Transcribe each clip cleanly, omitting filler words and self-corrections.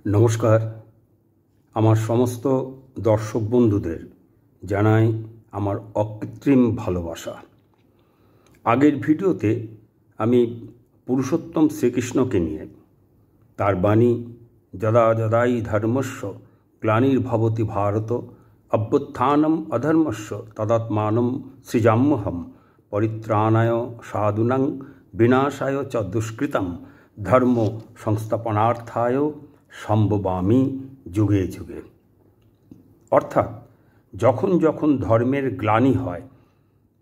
নমস্কার। আমার সমস্ত দর্শক বন্ধুদের জানাই আমার অকৃত্রিম ভালোবাসা। আগের ভিডিওতে আমি পুরুষোত্তম শ্রীকৃষ্ণকে নিয়ে তার বাণী যদা যদাই ধর্মস্য গ্লানির্ভবতি ভারত অভ্যুত্থানম অধর্মস্য তদাত্মানম সৃজাম্যহম পরিত্রাণায় সাধুনাং বিনাশায় চ দুষ্কৃতম ধর্ম সংস্থাপনার্থায় সম্ভবামি যুগে যুগে। অর্থাৎ যখন যখন ধর্মের গ্লানি হয়,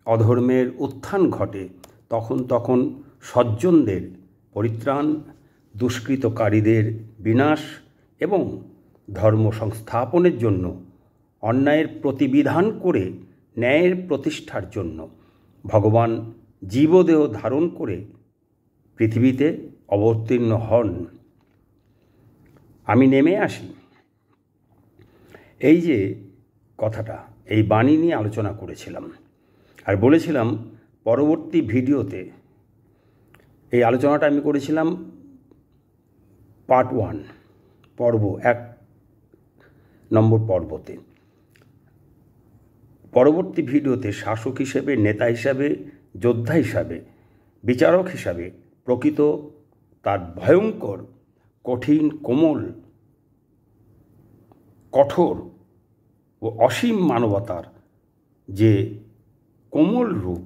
অধর্মের উত্থান ঘটে, তখন তখন সজ্জনদের পরিত্রাণ, দুষ্কৃতকারীদের বিনাশ এবং ধর্ম সংস্থাপনের জন্য, অন্যায়ের প্রতিবিধান করে ন্যায়ের প্রতিষ্ঠার জন্য ভগবান জীবদেহ ধারণ করে পৃথিবীতে অবতীর্ণ হন। আমি নেমে আসি, এই যে কথাটা, এই বাণী নিয়ে আলোচনা করেছিলাম আর বলেছিলাম পরবর্তী ভিডিওতে, এই আলোচনাটা আমি করেছিলাম পার্ট 1 পর্ব 1 নম্বর পর্বতে। পরবর্তী ভিডিওতে শাসক হিসেবে, নেতা হিসাবে, যোদ্ধা হিসাবে, বিচারক হিসাবে প্রকৃত তার ভয়ঙ্কর, কঠিন, কোমল, কঠোর ও অসীম মানবতার যে কোমল রূপ,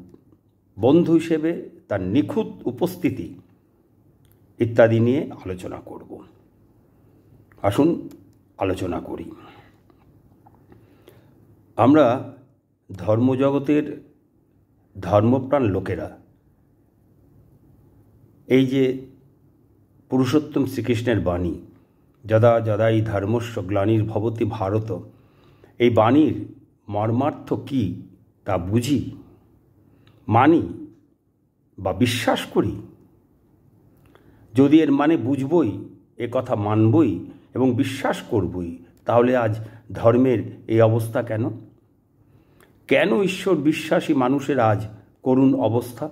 বন্ধু হিসেবে তার নিখুঁত উপস্থিতি ইত্যাদি নিয়ে আলোচনা করব। আসুন আলোচনা করি। আমরা ধর্মজগতের ধর্মপ্রাণ লোকেরা এই যে পুরুষোত্তম শ্রীকৃষ্ণের বাণী যদা যদাই ধর্মস্য গ্লানির্ভবতি ভারত, এই বাণীর মর্মার্থ কী তা বুঝি, মানি বা বিশ্বাস করি। যদি এর মানে বুঝবই, এ কথা মানবই এবং বিশ্বাস করবই, তাহলে আজ ধর্মের এই অবস্থা কেন? কেন ঈশ্বর বিশ্বাসী মানুষের আজ করুণ অবস্থা?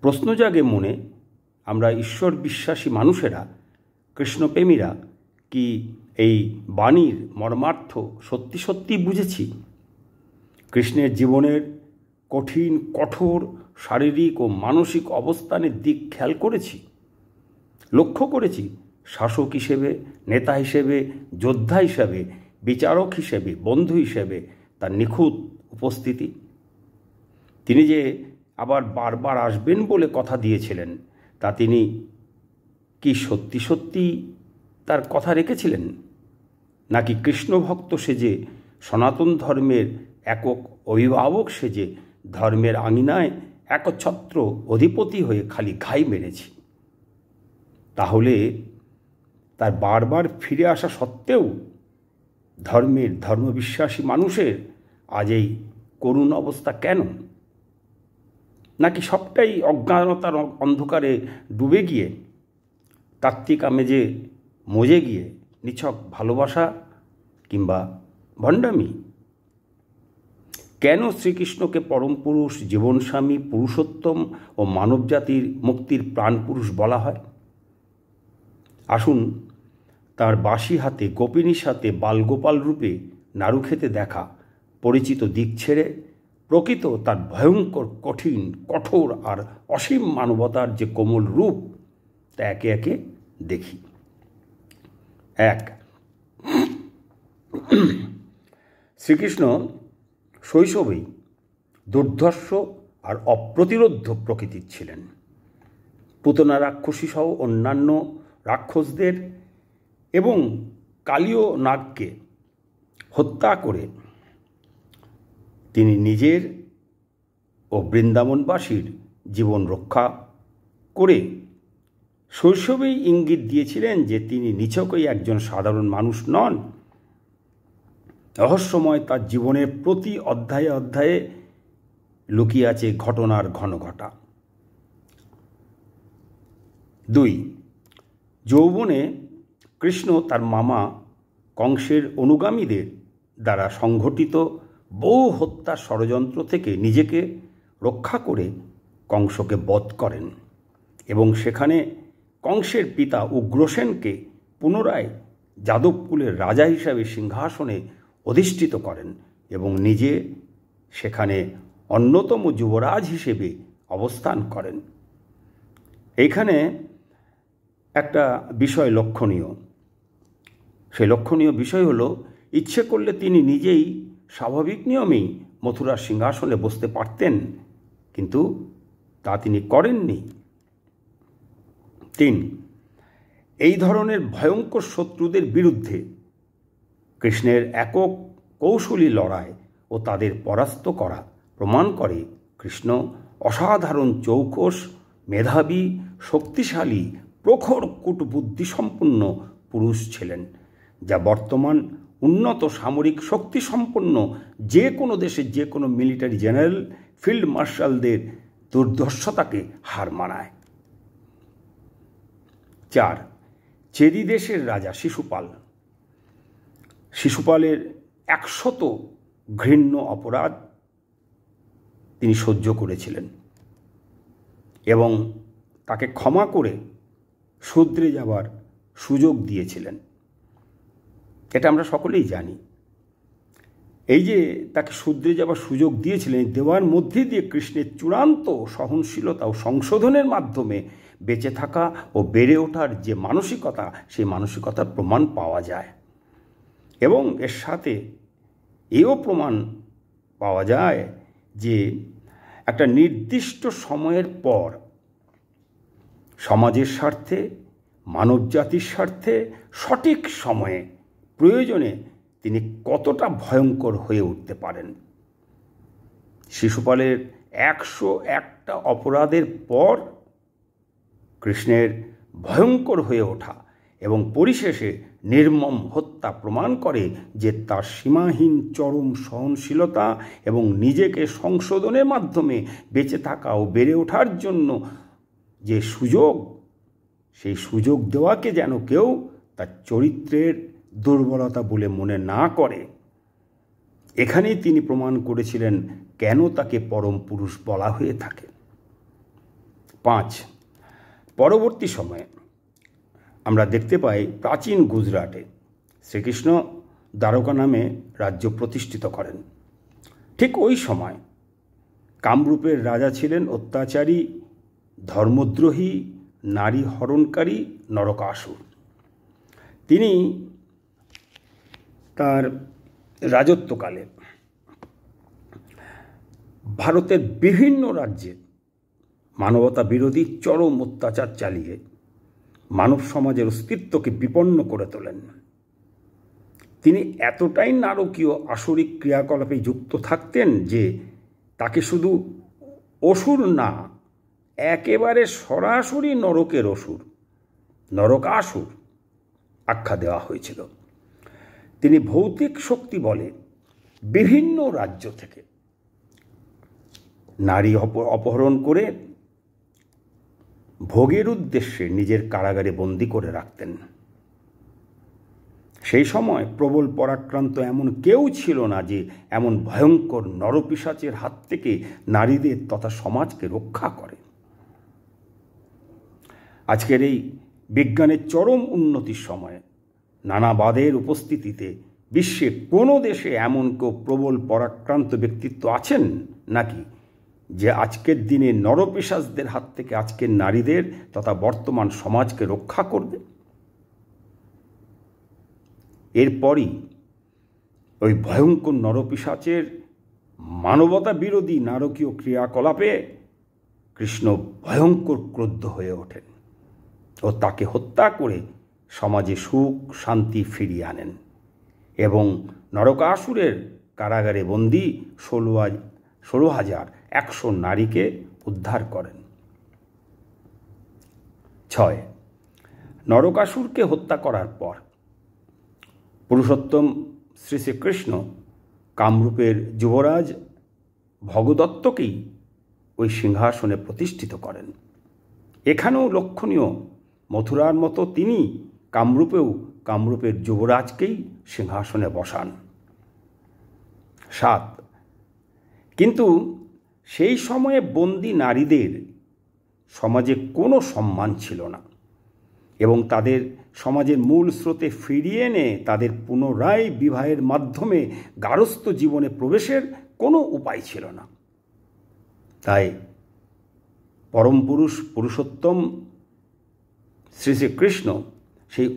প্রশ্ন জাগে মনে, আমরা ঈশ্বর বিশ্বাসী মানুষেরা, কৃষ্ণপ্রেমীরা কি এই বাণীর মর্মার্থ সত্যি সত্যি বুঝেছি? কৃষ্ণের জীবনের কঠিন, কঠোর শারীরিক ও মানসিক অবস্থানের দিক খেয়াল করেছি, লক্ষ্য করেছি। শাসক হিসেবে, নেতা হিসেবে, যোদ্ধা হিসেবে, বিচারক হিসেবে, বন্ধু হিসেবে তার নিখুঁত উপস্থিতি। তিনি যে আবার বারবার আসবেন বলে কথা দিয়েছিলেন, তা তিনি কি সত্যি সত্যি তার কথা রেখেছিলেন, নাকি কৃষ্ণভক্ত সেজে, সনাতন ধর্মের একক অভিভাবক সেজে ধর্মের আঙিনায় একচ্ছত্র অধিপতি হয়ে খালি ঘাই মেরেছি? তাহলে তার বারবার ফিরে আসা সত্ত্বেও ধর্মবিশ্বাসী মানুষের আজ এই করুণ অবস্থা কেন? নাকি সবটাই অজ্ঞানতার অন্ধকারে ডুবে গিয়ে, তাত্ত্বিক আমেজে মজে গিয়ে নিছক ভালোবাসা কিংবা ভণ্ডামি? কেন শ্রীকৃষ্ণকে পরম পুরুষ, জীবনস্বামী, পুরুষোত্তম ও মানবজাতির মুক্তির প্রাণপুরুষ বলা হয়? আসুন তাঁর বাঁশি হাতে, গোপিনীর সাথে বালগোপাল রূপে নাড়ু খেতে দেখা পরিচিত দিক ছেড়ে প্রকৃত তার ভয়ঙ্কর, কঠিন, কঠোর আর অসীম মানবতার যে কোমল রূপ, তা একে একে দেখি। 1, শ্রীকৃষ্ণ শৈশবেই দুর্ধর্ষ আর অপ্রতিরোধ্য প্রকৃতির ছিলেন। পুতনা রাক্ষসী সহ অন্যান্য রাক্ষসদের এবং কালীয় নাগকে হত্যা করে তিনি নিজের ও বৃন্দাবনবাসীর জীবন রক্ষা করে শৈশবেই ইঙ্গিত দিয়েছিলেন যে তিনি নিছকই একজন সাধারণ মানুষ নন। রহস্যময় তার জীবনের প্রতি অধ্যায়ে অধ্যায়ে লুকিয়ে আছে ঘটনার ঘনঘটা। 2, যৌবনে কৃষ্ণ তার মামা কংসের অনুগামীদের দ্বারা সংঘটিত বহু হত্যার ষড়যন্ত্র থেকে নিজেকে রক্ষা করে কংসকে বধ করেন এবং সেখানে কংসের পিতা উগ্রসেনকে পুনরায় যাদবকুলের রাজা হিসাবে সিংহাসনে অধিষ্ঠিত করেন এবং নিজে সেখানে অন্যতম যুবরাজ হিসেবে অবস্থান করেন। এইখানে একটা বিষয় লক্ষণীয়। সেই লক্ষণীয় বিষয় হলো, ইচ্ছে করলে তিনি নিজেই স্বাভাবিক নিয়মেই মথুরার সিংহাসনে বসতে পারতেন, কিন্তু তা তিনি করেননি। 3, এই ধরনের ভয়ঙ্কর শত্রুদের বিরুদ্ধে কৃষ্ণের একক কৌশলী লড়াই ও তাদের পরাস্ত করা প্রমাণ করে কৃষ্ণ অসাধারণ চৌকস, মেধাবী, শক্তিশালী, প্রখর কূটবুদ্ধিসম্পন্ন পুরুষ ছিলেন, যা বর্তমান উন্নত সামরিক শক্তিসম্পন্ন যে কোনো দেশের যে কোনো মিলিটারি জেনারেল, ফিল্ড মার্শালদের দুর্ধর্ষতাকে হার মানায়। 4, চেদি দেশের রাজা শিশুপালের 100 ঘৃণ্য অপরাধ তিনি সহ্য করেছিলেন এবং তাকে ক্ষমা করে শুধরে যাবার সুযোগ দিয়েছিলেন। এটা আমরা সকলেই জানি। এই যে তাকে শুধরে যাবার সুযোগ দিয়েছিলেন, দেওয়ার মধ্যে দিয়ে কৃষ্ণের চূড়ান্ত সহনশীলতা ও সংশোধনের মাধ্যমে বেঁচে থাকা ও বেড়ে ওঠার যে মানসিকতা, সেই মানসিকতার প্রমাণ পাওয়া যায়। এবং এর সাথে এও প্রমাণ পাওয়া যায় যে একটা নির্দিষ্ট সময়ের পর সমাজের স্বার্থে, মানবজাতির স্বার্থে, সঠিক সময়ে, প্রয়োজনে তিনি কতটা ভয়ঙ্কর হয়ে উঠতে পারেন। শিশুপালের 101টা অপরাধের পর কৃষ্ণের ভয়ঙ্কর হয়ে ওঠা এবং পরিশেষে নির্মম হত্যা প্রমাণ করে যে তার সীমাহীন চরম সহনশীলতা এবং নিজেকে সংশোধনের মাধ্যমে বেঁচে থাকা ও বেড়ে ওঠার জন্য যে সুযোগ, সেই সুযোগ দেওয়াকে যেন কেউ তার চরিত্রের দুর্বলতা বলে মনে না করে। এখানেই তিনি প্রমাণ করেছিলেন কেন তাকে পরম পুরুষ বলা হয়ে থাকে। 5, পরবর্তী সময়ে আমরা দেখতে পাই প্রাচীন গুজরাটে শ্রীকৃষ্ণ দ্বারকা নামে রাজ্য প্রতিষ্ঠিত করেন। ঠিক ওই সময় কামরূপের রাজা ছিলেন অত্যাচারী, ধর্মদ্রোহী, নারী হরণকারী নরকাসুর। তিনি তার রাজত্বকালে ভারতের বিভিন্ন রাজ্যে মানবতা বিরোধী চরম অত্যাচার চালিয়ে মানব সমাজের অস্তিত্বকে বিপন্ন করে তোলেন। তিনি এতটাই নারকীয় আসরিক ক্রিয়াকলাপে যুক্ত থাকতেন যে তাকে শুধু অসুর না, একেবারে সরাসরি নরকের অসুর, নরকাসুর আখ্যা দেওয়া হয়েছিল। তিনি ভৌতিক শক্তি বলে বিভিন্ন রাজ্য থেকে নারী অপহরণ করে ভোগের উদ্দেশ্যে নিজের কারাগারে বন্দী করে রাখতেন। সেই সময় প্রবল পরাক্রান্ত এমন কেউ ছিল না যে এমন ভয়ঙ্কর নরপিশাচের হাত থেকে নারীদের তথা সমাজকে রক্ষা করে। আজকের এই বিজ্ঞানের চরম উন্নতির সময়ে নানাবাদের উপস্থিতিতে বিশ্বে কোনো দেশে এমন কেউ প্রবল পরাক্রান্ত ব্যক্তিত্ব আছেন নাকি যে আজকের দিনে নরপিশাচদের হাত থেকে আজকের নারীদের তথা বর্তমান সমাজকে রক্ষা করবে? এরপরই ওই ভয়ঙ্কর নরপিশাচের মানবতা বিরোধী নারকীয় ক্রিয়াকলাপে কৃষ্ণ ভয়ঙ্কর ক্রুদ্ধ হয়ে ওঠেন ও তাকে হত্যা করে সমাজে সুখ শান্তি ফিরিয়ে আনেন এবং নরকাসুরের কারাগারে বন্দী 16,100 নারীকে উদ্ধার করেন। 6, নরকাসুরকে হত্যা করার পর পুরুষোত্তম শ্রী শ্রীকৃষ্ণ কামরূপের যুবরাজ ভগদত্তকেই ওই সিংহাসনে প্রতিষ্ঠিত করেন। এখানেও লক্ষণীয়, মথুরার মতো তিনি কামরূপের যুবরাজকেই সিংহাসনে বসান। 7, কিন্তু সেই সময়ে বন্দী নারীদের সমাজে কোনো সম্মান ছিল না এবং তাদের সমাজের মূল স্রোতে ফিরিয়ে এনে তাদের পুনরায় বিবাহের মাধ্যমে গারস্থ জীবনে প্রবেশের কোনো উপায় ছিল না। তাই পরম পুরুষোত্তম শ্রী শ্রীকৃষ্ণ সেই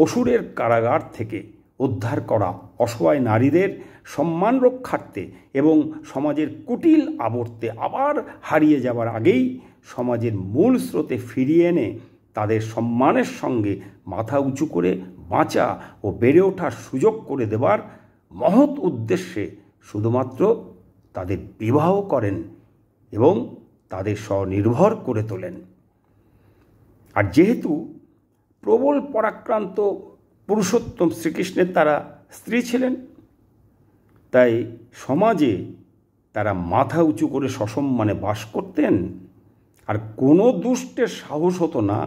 অসুরের কারাগার থেকে উদ্ধার করা অসহায় নারীদের সম্মান রক্ষার্থে এবং সমাজের কুটিল আবর্তে আবার হারিয়ে যাবার আগেই সমাজের মূল স্রোতে ফিরিয়ে এনে তাদের সম্মানের সঙ্গে মাথা উঁচু করে বাঁচা ও বেড়ে ওঠার সুযোগ করে দেবার মহৎ উদ্দেশ্যে শুধুমাত্র তাদের বিবাহ করেন এবং তাদের স্বনির্ভর করে তোলেন। আর যেহেতু প্রবল পরাক্রান্ত পুরুষোত্তম শ্রীকৃষ্ণের তারা স্ত্রী ছিলেন, তাই সমাজে তারা মাথা উঁচু করে সসম্মানে বাস করতেন। আর কোনো দুষ্টের সাহস হতো না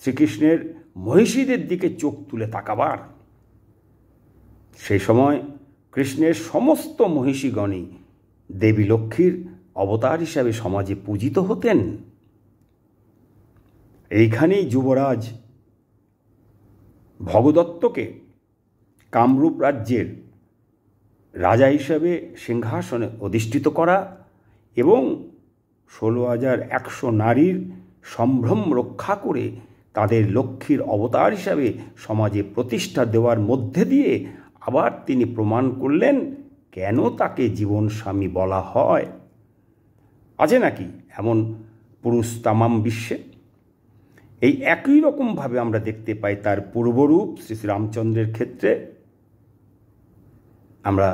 শ্রীকৃষ্ণের মহিষীদের দিকে চোখ তুলে তাকাবার। সেই সময় কৃষ্ণের সমস্ত মহিষীগণই দেবী লক্ষ্মীর অবতার হিসাবে সমাজে পূজিত হতেন। এইখানেই যুবরাজ ভগদত্তকে কামরূপ রাজ্যের রাজা হিসাবে সিংহাসনে অধিষ্ঠিত করা এবং 16,100 নারীর সম্ভ্রম রক্ষা করে তাদের লক্ষ্মীর অবতার হিসাবে সমাজে প্রতিষ্ঠা দেওয়ার মধ্যে দিয়ে আবার তিনি প্রমাণ করলেন কেন তাকে জীবন স্বামী বলা হয়। আছে নাকি এমন পুরুষ তামাম বিশ্বে? এই একই রকমভাবে আমরা দেখতে পাই তার পূর্বরূপ শ্রী শ্রীরামচন্দ্রের ক্ষেত্রে। আমরা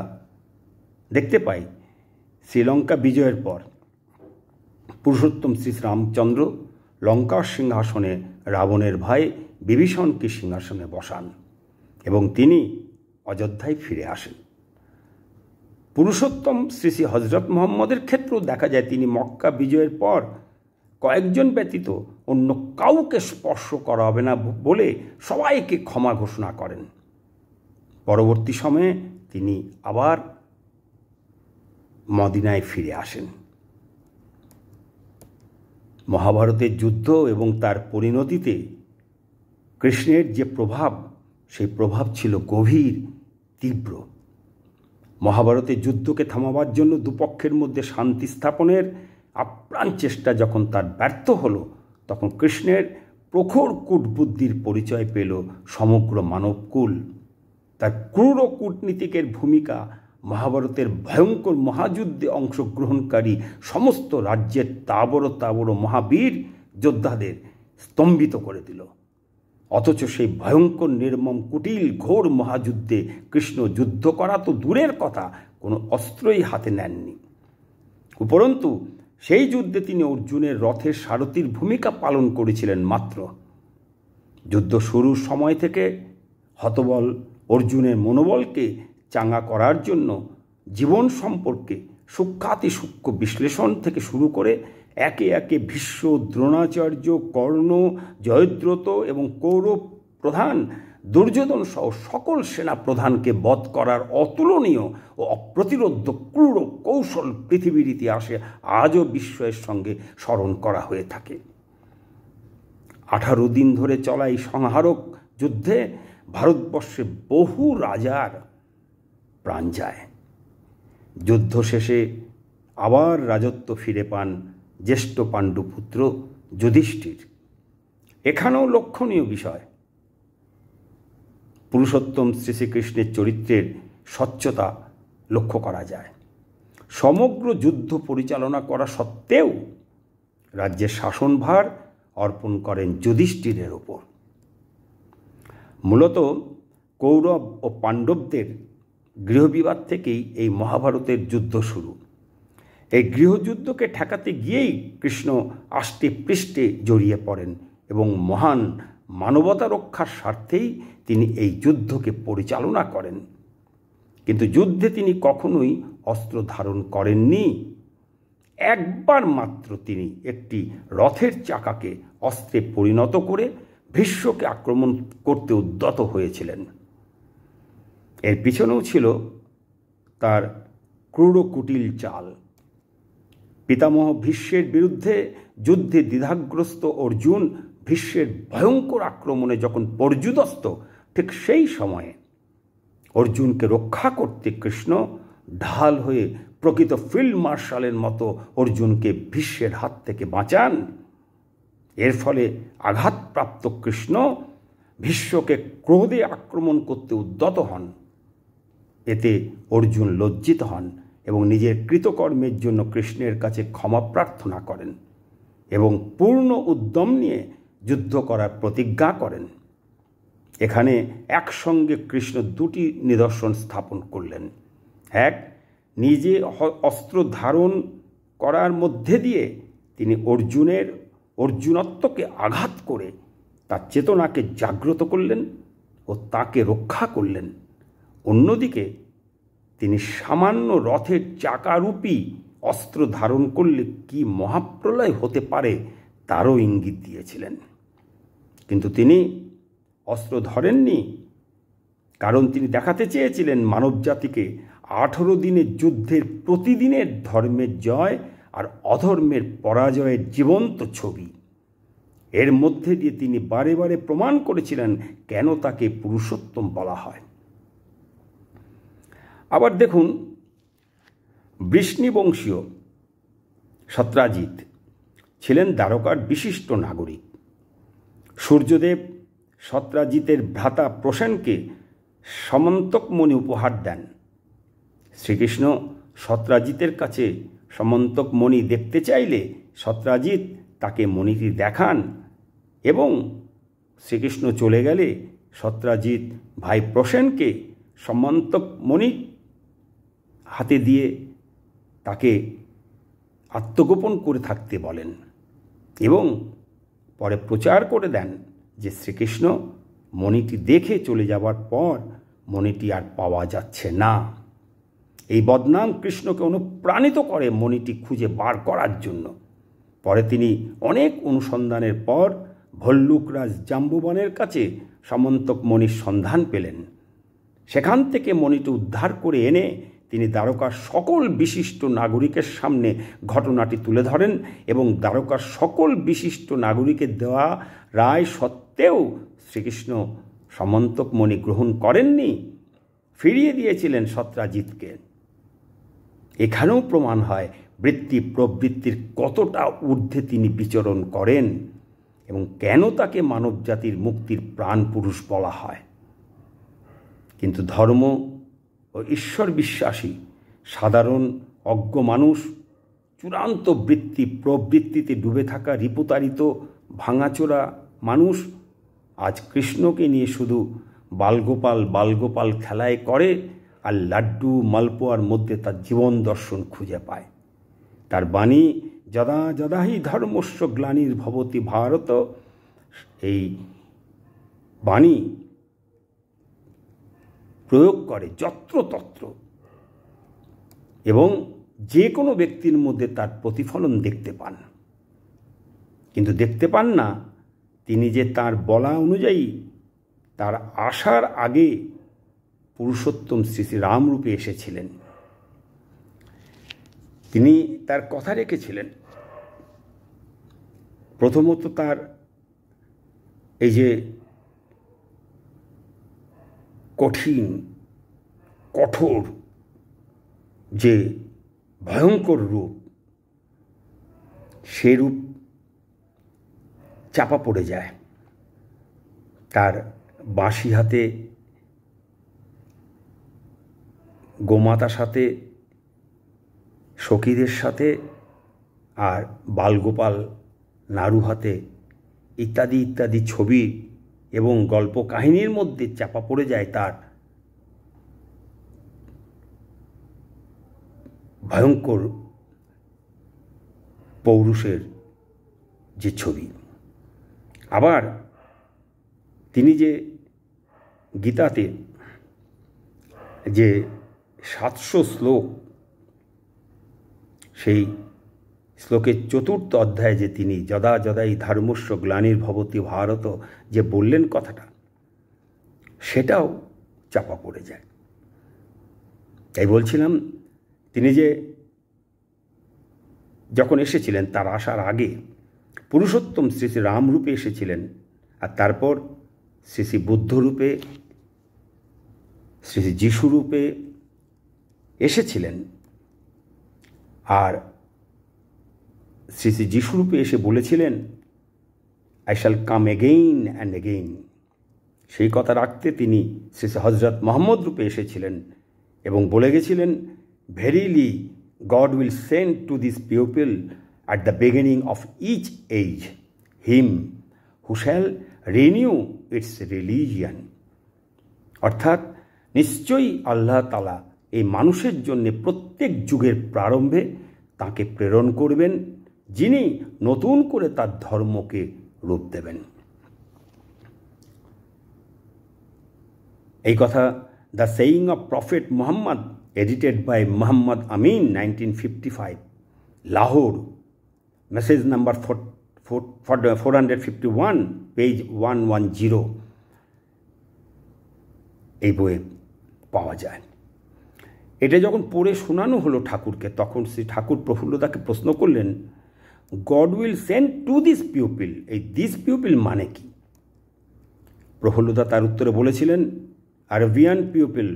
দেখতে পাই শ্রীলঙ্কা বিজয়ের পর পুরুষোত্তম শ্রী রামচন্দ্র লঙ্কার সিংহাসনে রাবণের ভাই বিভীষণকে সিংহাসনে বসান এবং তিনি অযোধ্যায় ফিরে আসেন। পুরুষোত্তম শ্রী শ্রী হজরত মুহাম্মদের ক্ষেত্রেও দেখা যায় তিনি মক্কা বিজয়ের পর কয়েকজন ব্যতীত অন্য কাউকে স্পর্শ করা হবে না বলে সবাইকে ক্ষমা ঘোষণা করেন। পরবর্তী সময়ে তিনি আবার মদিনায় ফিরে আসেন। মহাভারতের যুদ্ধ এবং তার পরিণতিতে কৃষ্ণের যে প্রভাব, সেই প্রভাব ছিল গভীর, তীব্র। মহাভারতের যুদ্ধকে থামাবার জন্য দুপক্ষের মধ্যে শান্তি স্থাপনের আপ্রাণ চেষ্টা যখন তার ব্যর্থ হলো, তখন কৃষ্ণের প্রখর কূটবুদ্ধির পরিচয় পেল সমগ্র মানবকুল। তার ক্রূর কূটনীতিকের ভূমিকা মহাভারতের ভয়ঙ্কর মহাযুদ্ধে অংশগ্রহণকারী সমস্ত রাজ্যের তাবড় মহাবীর যোদ্ধাদের স্তম্ভিত করে দিল। অথচ সেই ভয়ঙ্কর নির্মম কুটিল ঘোর মহাযুদ্ধে কৃষ্ণ যুদ্ধ করা তো দূরের কথা, কোনো অস্ত্রই হাতে নেননি। উপরন্তু সেই যুদ্ধে তিনি অর্জুনের রথের সারথির ভূমিকা পালন করেছিলেন মাত্র। যুদ্ধ শুরুর সময় থেকে হতবল অর্জুনের মনোবলকে চাঙ্গা করার জন্য জীবন সম্পর্কে সূক্ষ্মাতিসূক্ষ্ম বিশ্লেষণ থেকে শুরু করে একে একে ভীষ্ম, দ্রোণাচার্য, কর্ণ, জয়দ্রথ এবং কৌরব প্রধান দুর্যোধন সহ সকল সেনা প্রধানকে বধ করার অতুলনীয় ও অপ্রতিরোধ্য ক্রূর কৌশল পৃথিবীর ইতিহাসে আজও বিস্ময়ের সঙ্গে স্মরণ করা হয়ে থাকে। 18 দিন ধরে চলা এই সংহারক যুদ্ধে ভারতবর্ষে বহু রাজার প্রাণ যায়। যুদ্ধ শেষে আবার রাজত্ব ফিরে পান জ্যেষ্ঠ পাণ্ডুপুত্র যুধিষ্ঠির। এখানেও লক্ষণীয় বিষয়, পুরুষোত্তম শ্রী শ্রীকৃষ্ণের চরিত্রের স্বচ্ছতা লক্ষ্য করা যায়। সমগ্র যুদ্ধ পরিচালনা করা সত্ত্বেও রাজ্যের শাসনভার অর্পণ করেন যুধিষ্ঠিরের ওপর। মূলত কৌরব ও পাণ্ডবদের গৃহবিবাদ থেকেই এই মহাভারতের যুদ্ধ শুরু। এই গৃহযুদ্ধকে ঠেকাতে গিয়েই কৃষ্ণ আষ্টে পৃষ্ঠে জড়িয়ে পড়েন এবং মহান মানবতা রক্ষার স্বার্থেই তিনি এই যুদ্ধকে পরিচালনা করেন। কিন্তু যুদ্ধে তিনি কখনোই অস্ত্র ধারণ করেননি। একবার মাত্র তিনি একটি রথের চাকাকে অস্ত্রে পরিণত করে ভীষ্মকে আক্রমণ করতে উদ্যত হয়েছিলেন। এর পিছনেও ছিল তার ক্রূর কুটিল চাল। পিতামহ ভীষ্মের বিরুদ্ধে যুদ্ধে দ্বিধাগ্রস্ত অর্জুন ভীষ্মের ভয়ঙ্কর আক্রমণে যখন পর্যুদস্ত, ঠিক সেই সময়ে অর্জুনকে রক্ষা করতে কৃষ্ণ ঢাল হয়ে প্রকৃত ফিল্ড মার্শালের মতো অর্জুনকে ভীষ্মের হাত থেকে বাঁচান। এর ফলে আঘাতপ্রাপ্ত কৃষ্ণ ভীষ্মকে ক্রোধে আক্রমণ করতে উদ্যত হন। এতে অর্জুন লজ্জিত হন এবং নিজের কৃতকর্মের জন্য কৃষ্ণের কাছে ক্ষমা প্রার্থনা করেন এবং পূর্ণ উদ্যম নিয়ে যুদ্ধ করার প্রতিজ্ঞা করেন। এখানে একসঙ্গে কৃষ্ণ দুটি নিদর্শন স্থাপন করলেন। এক, নিজে অস্ত্র ধারণ করার মধ্যে দিয়ে তিনি অর্জুনত্বকে আঘাত করে তার চেতনাকে জাগ্রত করলেন ও তাকে রক্ষা করলেন। অন্যদিকে তিনি সামান্য রথের চাকারূপী অস্ত্র ধারণ করলে কি মহাপ্রলয় হতে পারে তারও ইঙ্গিত দিয়েছিলেন। কিন্তু তিনি অস্ত্র ধরেননি, কারণ তিনি দেখাতে চেয়েছিলেন মানবজাতিকে 18 দিনের যুদ্ধের প্রতিদিনের ধর্মের জয় আর অধর্মের পরাজয়ের জীবন্ত ছবি। এর মধ্যে দিয়ে তিনি বারে বারে প্রমাণ করেছিলেন কেন তাকে পুরুষোত্তম বলা হয়। আবার দেখুন, বৃষ্ণিবংশীয় সত্রাজিৎ ছিলেন দ্বারকার বিশিষ্ট নাগরিক। সূর্যদেব সত্রাজিতের ভ্রাতা প্রসেনকে সমন্তকমণি উপহার দেন। শ্রীকৃষ্ণ সত্রাজিতের কাছে সমন্তকমণি দেখতে চাইলে সত্রাজিৎ তাকে মণিটি দেখান এবং শ্রীকৃষ্ণ চলে গেলে সত্রাজিৎ ভাই প্রসেনকে সমন্তকমণি হাতে দিয়ে তাকে আত্মগোপন করে থাকতে বলেন এবং পরে প্রচার করে দেন যে শ্রীকৃষ্ণ মণিটি দেখে চলে যাবার পর মণিটি আর পাওয়া যাচ্ছে না। এই বদনাম কৃষ্ণকে অনুপ্রাণিত করে মণিটি খুঁজে বার করার জন্য। পরে তিনি অনেক অনুসন্ধানের পর ভল্লুকরাজ জাম্বুবানের কাছে সমন্তকমণির সন্ধান পেলেন। সেখান থেকে মণিটি উদ্ধার করে এনে তিনি দ্বারকার সকল বিশিষ্ট নাগরিকের সামনে ঘটনাটি তুলে ধরেন এবং দ্বারকার সকল বিশিষ্ট নাগরিকের দেওয়া রায় সত্ত্বেও শ্রীকৃষ্ণ সমন্তকমণি গ্রহণ করেননি, ফিরিয়ে দিয়েছিলেন সত্রাজিৎকে। এখানেও প্রমাণ হয় বৃত্তি প্রবৃত্তির কতটা ঊর্ধ্বে তিনি বিচরণ করেন এবং কেন তাকে মানবজাতির মুক্তির প্রাণ পুরুষ বলা হয়। কিন্তু ধর্ম ও ঈশ্বর বিশ্বাসী সাধারণ অজ্ঞ মানুষ, চূড়ান্ত বৃত্তি প্রবৃত্তিতে ডুবে থাকা রিপুতারিত ভাঙাচোরা মানুষ আজ কৃষ্ণকে নিয়ে শুধু বালগোপাল বালগোপাল খেলায় করে আর লাড্ডু মালপোয়ার মধ্যে তার জীবন দর্শন খুঁজে পায়। তার বাণী যদা যদা হি ধর্মস্য গ্লানির্ভবতি ভারত, এই বাণী প্রয়োগ করে যত্রতত্র এবং যে কোনো ব্যক্তির মধ্যে তার প্রতিফলন দেখতে পান। কিন্তু দেখতে পান না তিনি যে তার বলা অনুযায়ী তার আসার আগে পুরুষোত্তম শ্রী শ্রী রামরূপে এসেছিলেন। তিনি তার কথা রেখেছিলেন। প্রথমত তার এই যে কঠিন কঠোর যে ভয়ঙ্কর রূপ, সে রূপ চাপা পড়ে যায়। তার বাঁশি হাতে গোমাতার সাথে, সখীদের সাথে আর বালগোপাল নাড়ু হাতে ইত্যাদি ইত্যাদি ছবি এবং গল্প কাহিনীর মধ্যে চাপা পড়ে যায় তার ভয়ঙ্কর পৌরুষের যে ছবি। আবার তিনি যে গীতাতে যে 700 শ্লোক, সেই শ্লোকের 4র্থ অধ্যায়ে যে তিনি যদা যদাই ধর্মস্য গ্লানির্ভবতি ভারত যে বললেন কথাটা, সেটাও চাপা পড়ে যায়। তাই বলছিলাম, তিনি যে যখন এসেছিলেন তার আসার আগে পুরুষোত্তম শ্রী শ্রী রাম রূপে এসেছিলেন, আর তারপর শ্রী শ্রী বুদ্ধ রূপে, শ্রী শ্রী যিশু রূপে এসেছিলেন। আর শ্রী শ্রী যিশু রূপে এসে বলেছিলেন, I shall come again and again. সেই কথা রাখতে তিনি শ্রী শ্রী হজরত মোহাম্মদ রূপে এসেছিলেন এবং বলে গেছিলেন, verily god will send to this people at the beginning of each age him who shall renew its religion। অর্থাৎ নিশ্চয়ই আল্লাহ তাআলা এই মানুষের জন্য প্রত্যেক যুগের প্রারম্ভে তাকে প্রেরণ করবেন, যিনি নতুন করে তার ধর্মকে রূপ দেবেন। এই কথা the saying of prophet Muhammad, edited by Mohammad Amin, 1955, Lahore, message number 451, page 110 এই বইয়ে পাওয়া যায়। এটা যখন পড়ে শোনানো হলো ঠাকুরকে, তখন শ্রী ঠাকুর প্রফুল্লদাকে প্রশ্ন করলেন, god will send to this people, এই দিস পিপল মানে কি? প্রফুল্লদা তার উত্তরে বলেছিলেন, আরবিয়ান পিপল,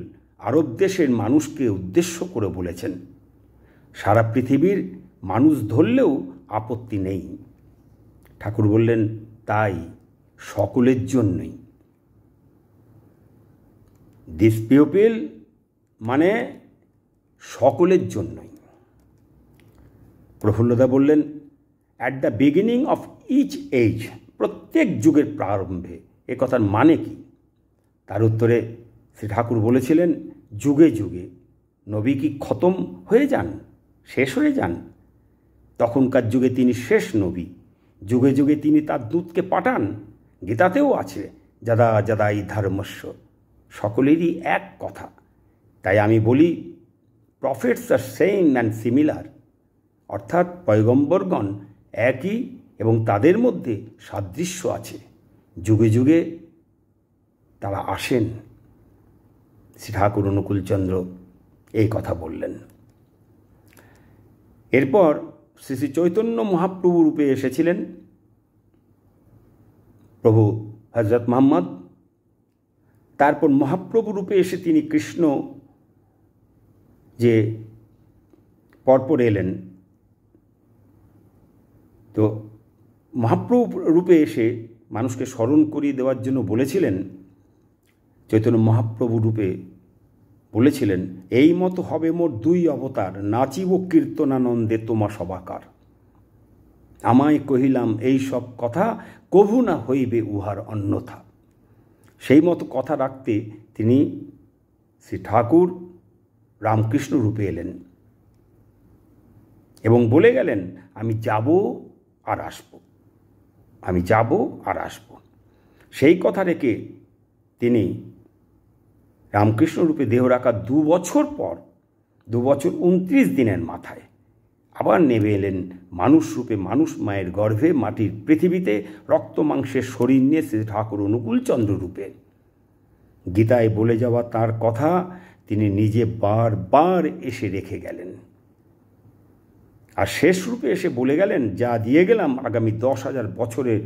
আরব দেশের মানুষকে উদ্দেশ্য করে বলেছেন। সারা পৃথিবীর মানুষ ধরলেও আপত্তি নেই। ঠাকুর বললেন, তাই সকলের জন্যই। দিস পিপল মানে সকলের জন্যই। প্রফুল্লদা বললেন, at the beginning of each age, প্রত্যেক যুগের প্রারম্ভে। এ কথার মানে কি? তার উত্তরে শ্রী ঠাকুর বলেছিলেন, যুগে যুগে। নবী কি খতম হয়ে যান, শেষ হয়ে যান? তখনকার যুগে তিনি শেষ নবী। যুগে যুগে তিনি তার দূতকে পাঠান। গীতাতেও আছে, যদা যদাই ধর্মস্য, সকলেরই এক কথা। তাই আমি বলি, prophets are same and similar, অর্থাৎ পয়গম্বরগণ একই এবং তাদের মধ্যে সাদৃশ্য আছে। যুগে যুগে তারা আসেন। শ্রী ঠাকুর অনুকূলচন্দ্র এই কথা বললেন। এরপর শ্রী শ্রী চৈতন্য মহাপ্রভু রূপে এসেছিলেন প্রভু হজরত মুহাম্মদ। তারপর মহাপ্রভু রূপে এসে তিনি কৃষ্ণ যে পরপর এলেন, তো মহাপ্রভু রূপে এসে মানুষকে স্মরণ করিয়ে দেওয়ার জন্য বলেছিলেন, চৈতন্য মহাপ্রভু রূপে বলেছিলেন, এই মতো হবে মোর দুই অবতার, নাচিব কীর্তনানন্দে তোমা সবাকার। আমায় কহিলাম এই সব কথা, কভু না হইবে উহার অন্যথা। সেই মতো কথা রাখতে তিনি শ্রী ঠাকুর রামকৃষ্ণ রূপে এলেন এবং বলে গেলেন, আমি যাব আর আসব, আমি যাব আর আসব। সেই কথা রেখে তিনি রামকৃষ্ণ রূপে দেহ রাখার 2 বছর পর, 2 বছর 29 দিনের মাথায় আবার নেমে এলেন মানুষ রূপে, মানুষ মায়ের গর্ভে, মাটির পৃথিবীতে, রক্ত মাংসের শরীর নিয়ে শ্রী ঠাকুর অনুকূলচন্দ্র রূপে। গীতায় বলে যাওয়া তার কথা তিনি নিজে বারবার এসে রেখে গেলেন। আর শেষ রূপে এসে বলে গেলেন, যা দিয়ে গেলাম আগামী 10,000 বছরের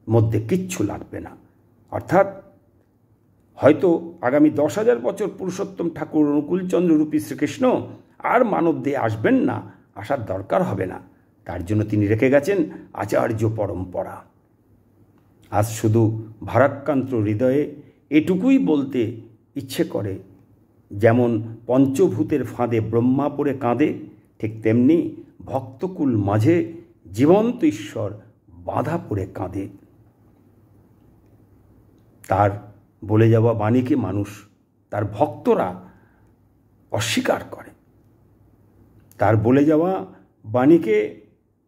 মধ্যে কিচ্ছু লাগবে না। অর্থাৎ হয়তো আগামী 10,000 বছর পুরুষোত্তম ঠাকুর অনুকূলচন্দ্র রূপী শ্রীকৃষ্ণ আর মানব দেহে আসবেন না, আসার দরকার হবে না। তার জন্য তিনি রেখে গেছেন আচার্য পরম্পরা। আজ শুধু ভারাক্রান্ত হৃদয়ে এটুকুই বলতে ইচ্ছে করে, যেমন পঞ্চভূতের ফাঁদে ব্রহ্মা পড়ে কাঁদে, ঠিক তেমনি ভক্তকুল মাঝে জীবন্ত ঈশ্বর বাধা পড়ে কাঁদে। তার বলে যাওয়া বাণীকে মানুষ, তার ভক্তরা অস্বীকার করে। তার বলে যাওয়া বাণীকে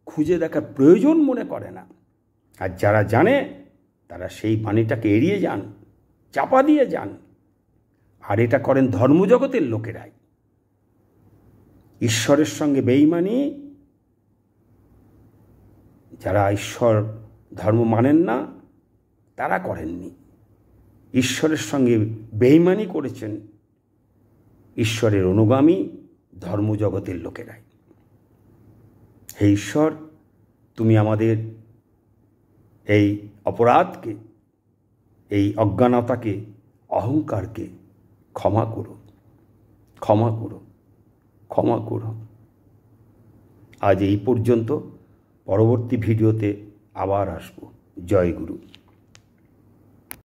খুঁজে দেখার প্রয়োজন মনে করে না। আর যারা জানে তারা সেই বাণীটাকে এড়িয়ে যান, চাপা দিয়ে যান। আর এটা করেন ধর্মজগতের লোকেরাই। ঈশ্বরের সঙ্গে বেঈমানি, যারা ঈশ্বর ধর্ম মানেন না তারা করেননি। ঈশ্বরের সঙ্গে বেঈমানি করেছেন ঈশ্বরের অনুগামী ধর্মজগতের লোকেরাই। হে ঈশ্বর, তুমি আমাদের এই অপরাধকে, এই অজ্ঞানতাকে, অহংকারকে ক্ষমা করো, ক্ষমা করো, ক্ষমা করো। আজ এই পর্যন্ত। পরবর্তী ভিডিওতে আবার আসব। জয় গুরু।